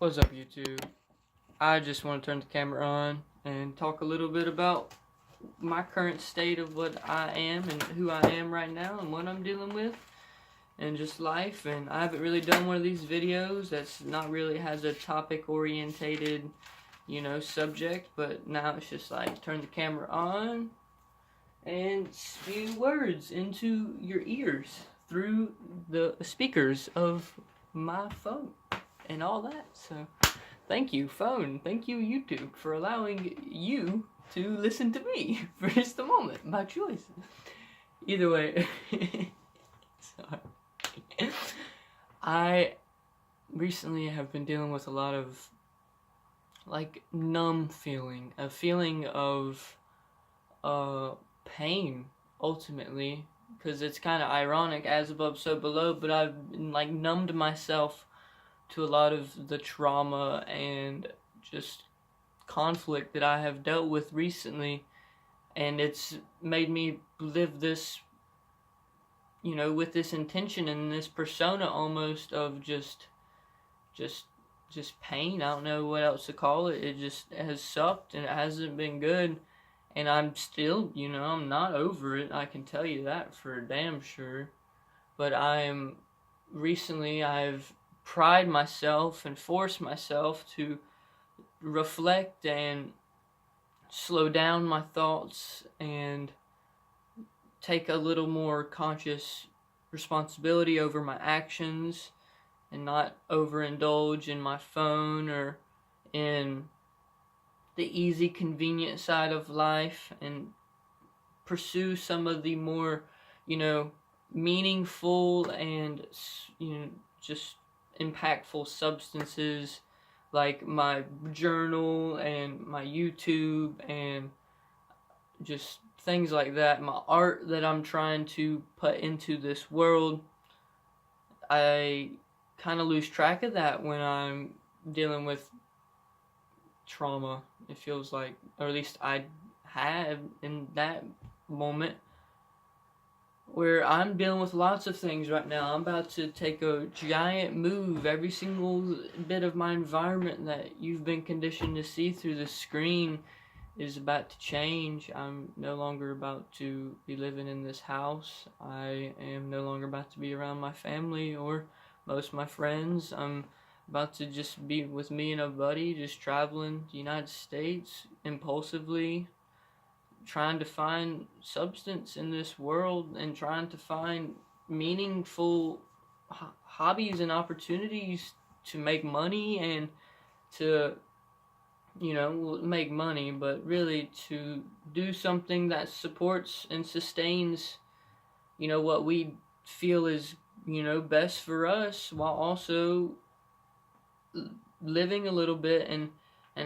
What's up, YouTube? I just want to turn the camera on and talk a little bit about my current state of what I am and who I am right now and what I'm dealing with and just life. And I haven't really done one of these videos that's not really has a topic orientated, subject, but now it's just like turn the camera on and spew words into your ears through the speakers of my phone and all that. So thank you, phone. Thank you, YouTube, for allowing you to listen to me for just a moment. My choice. Either way, sorry. I recently have been dealing with a lot of numb feeling, a feeling of pain ultimately, because it's kind of ironic, as above so below, but I've been numbed myself to a lot of the trauma and just conflict that I have dealt with recently, and it's made me live this, with this intention and this persona almost of just pain. I don't know what else to call it. It just has sucked and it hasn't been good, and I'm still, I'm not over it. I can tell you that for damn sure. But I've pride myself and force myself to reflect and slow down my thoughts and take a little more conscious responsibility over my actions and not overindulge in my phone or in the easy, convenient side of life, and pursue some of the more, meaningful and, just impactful substances like my journal and my YouTube and just things like that, my art that I'm trying to put into this world. I kind of lose track of that when I'm dealing with trauma, it feels like, or at least I have in that moment, where I'm dealing with lots of things right now. I'm about to take a giant move. Every single bit of my environment that you've been conditioned to see through the screen is about to change. I'm no longer about to be living in this house. I am no longer about to be around my family or most of my friends. I'm about to just be with me and a buddy, just traveling the United States impulsively, trying to find substance in this world and trying to find meaningful hobbies and opportunities to make money and to, make money, but really to do something that supports and sustains, what we feel is, best for us, while also living a little bit and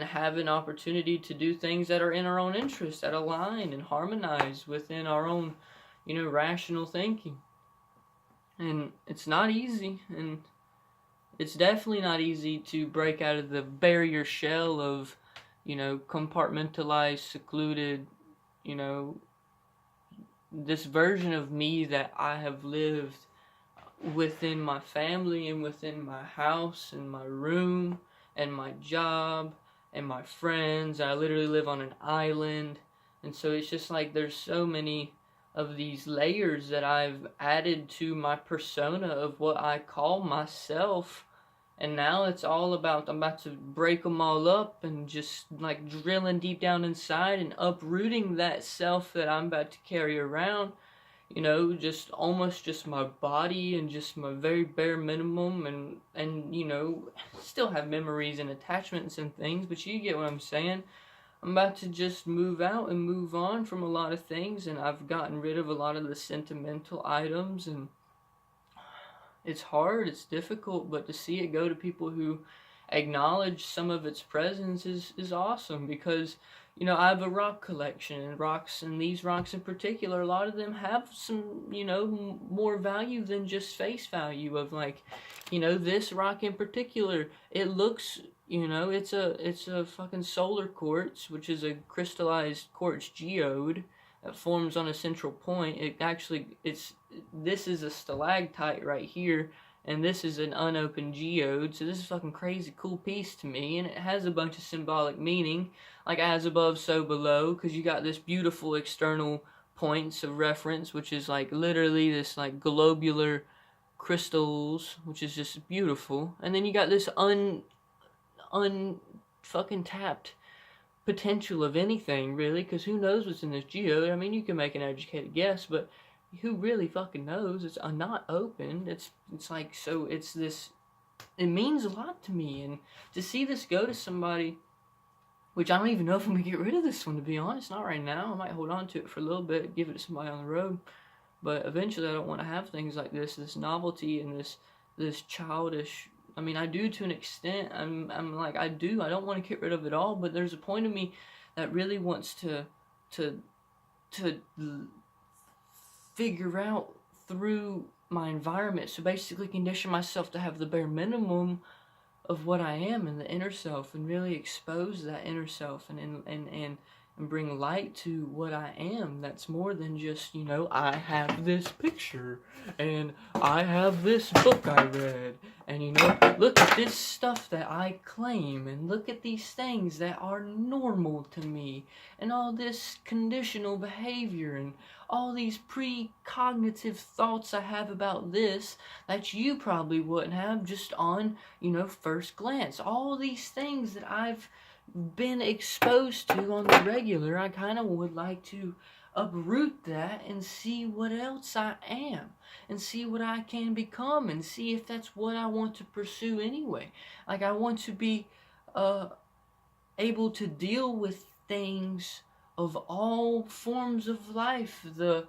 have an opportunity to do things that are in our own interest, that align and harmonize within our own, rational thinking. And it's not easy, and it's definitely not easy to break out of the barrier shell of, compartmentalized, secluded, this version of me that I have lived within my family and within my house and my room and my job and my friends. I literally live on an island, and so it's just like there's so many of these layers that I've added to my persona of what I call myself, and now it's all about, I'm about to break them all up and just drilling deep down inside and uprooting that self that I'm about to carry around, just almost just my body and just my very bare minimum, and still have memories and attachments and things, but you get what I'm saying. I'm about to just move out and move on from a lot of things, and I've gotten rid of a lot of the sentimental items, and it's hard, it's difficult, but to see it go to people who acknowledge some of its presence is awesome, because I have a rock collection, and these rocks in particular, a lot of them have some, more value than just face value of this rock in particular. It looks, it's a fucking solar quartz, which is a crystallized quartz geode that forms on a central point. This is a stalactite right here, and this is an unopened geode, so this is a fucking crazy cool piece to me, and it has a bunch of symbolic meaning, like as above, so below, because you got this beautiful external points of reference, which is like literally this like globular crystals, which is just beautiful, and then you got this fucking tapped potential of anything, really, because who knows what's in this geode. I mean, you can make an educated guess, but who really fucking knows? It's not open. It's like, so it's this, it means a lot to me, and to see this go to somebody, which I don't even know if I'm gonna get rid of this one, to be honest. Not right now. I might hold on to it for a little bit, give it to somebody on the road, but eventually I don't want to have things like this novelty and this childish. I mean, I do to an extent. I'm like, I don't want to get rid of it all, but there's a point of me that really wants to figure out through my environment. So basically condition myself to have the bare minimum of what I am in the inner self, and really expose that inner self and bring light to what I am. That's more than just, you know, I have this picture and I have this book I read, and, you know, look at this stuff that I claim, and look at these things that are normal to me, and all this conditional behavior, and all these precognitive thoughts I have about this that you probably wouldn't have just on, you know, first glance. All these things that I've been exposed to on the regular, I kind of would like to uproot that and see what else I am, and see what I can become, and see if that's what I want to pursue anyway. Like, I want to be able to deal with things of all forms of life, the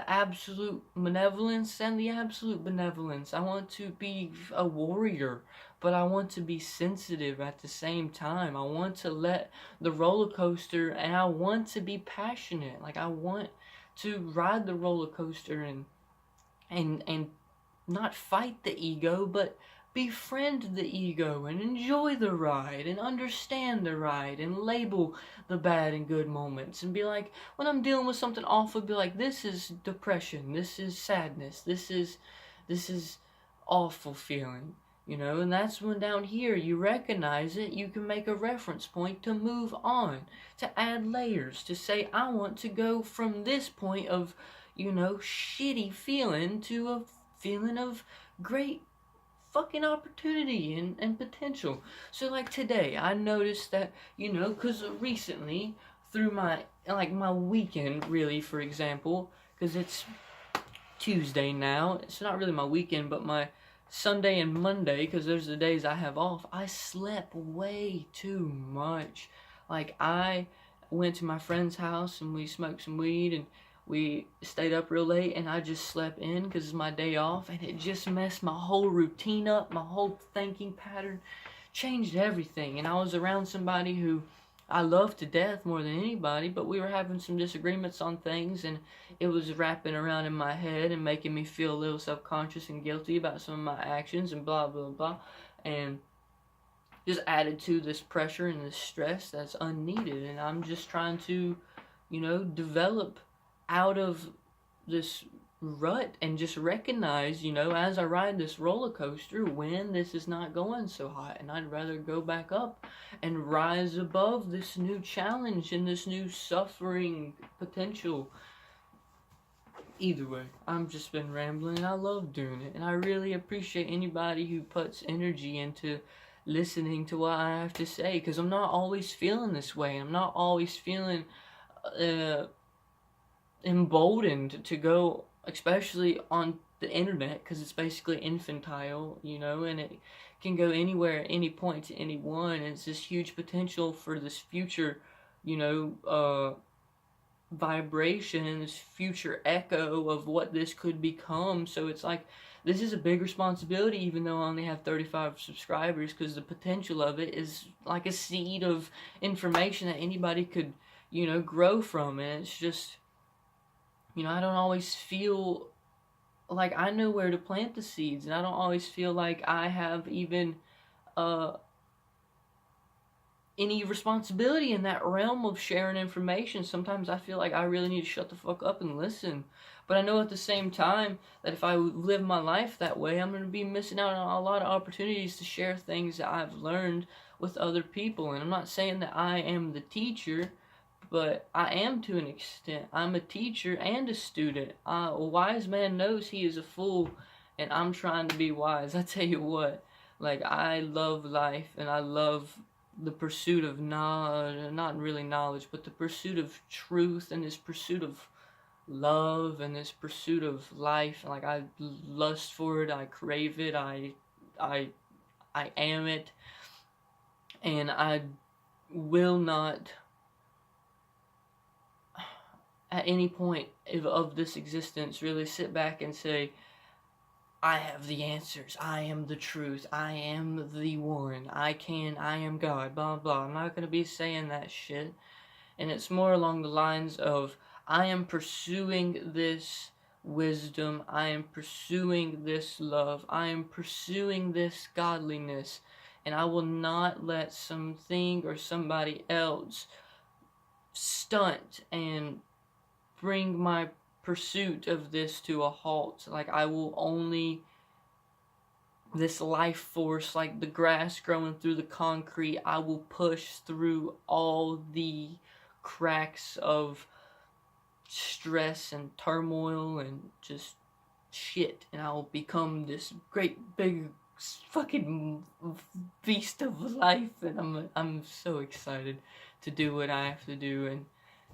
absolute malevolence and the absolute benevolence. I want to be a warrior, but I want to be sensitive at the same time. I want to let the roller coaster, and I want to be passionate. Like, I want to ride the roller coaster and not fight the ego, but befriend the ego and enjoy the ride and understand the ride and label the bad and good moments, and be like, when I'm dealing with something awful, be like, this is depression, this is sadness, this is awful feeling, you know. And that's when down here you recognize it, you can make a reference point to move on, to add layers, to say, I want to go from this point of, you know, shitty feeling to a feeling of great fucking opportunity and potential. So like today, I noticed that, you know, because recently, through my weekend, really, for example, because it's Tuesday now, it's not really my weekend, but my Sunday and Monday, because those are the days I have off, I slept way too much. Like, I went to my friend's house and we smoked some weed and we stayed up real late, and I just slept in because it's my day off, and it just messed my whole routine up, my whole thinking pattern, changed everything. And I was around somebody who I love to death more than anybody, but we were having some disagreements on things, and it was wrapping around in my head and making me feel a little self-conscious and guilty about some of my actions and blah, blah, blah, and just added to this pressure and this stress that's unneeded. And I'm just trying to, you know, develop out of this rut and just recognize, you know, as I ride this roller coaster, when this is not going so hot, and I'd rather go back up and rise above this new challenge and this new suffering potential. Either way, I've just been rambling, and I love doing it, and I really appreciate anybody who puts energy into listening to what I have to say, because I'm not always feeling this way. I'm not always feeling emboldened to go, especially on the internet, because it's basically infantile, you know, and it can go anywhere at any point to anyone, and it's this huge potential for this future, you know, vibration, this future echo of what this could become. So it's like, this is a big responsibility, even though I only have 35 subscribers, because the potential of it is like a seed of information that anybody could, you know, grow from. And it's just, you know, I don't always feel like I know where to plant the seeds, and I don't always feel like I have even any responsibility in that realm of sharing information. Sometimes I feel like I really need to shut the fuck up and listen. But I know at the same time that if I live my life that way, I'm going to be missing out on a lot of opportunities to share things that I've learned with other people. And I'm not saying that I am the teacher, but I am to an extent. I'm a teacher and a student. A wise man knows he is a fool, and I'm trying to be wise. I tell you what, like, I love life, and I love the pursuit of knowledge, not really knowledge, but the pursuit of truth, and this pursuit of love, and this pursuit of life. Like, I lust for it, I crave it, I am it, and I will not at any point of this existence really sit back and say, I have the answers, I am the truth, I am the one, I am God, blah blah. I'm not going to be saying that shit. And it's more along the lines of, I am pursuing this wisdom, I am pursuing this love, I am pursuing this godliness, and I will not let something or somebody else stunt and bring my pursuit of this to a halt. Like, I will only, this life force, like the grass growing through the concrete, I will push through all the cracks of stress and turmoil and just shit, and I will become this great big fucking beast of life. And I'm so excited to do what I have to do. And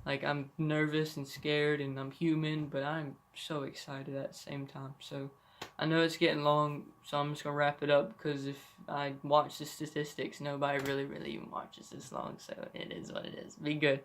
like, I'm nervous and scared, and I'm human, but I'm so excited at the same time. So, I know it's getting long, so I'm just going to wrap it up, because if I watch the statistics, nobody really even watches this long, so it is what it is. Be good.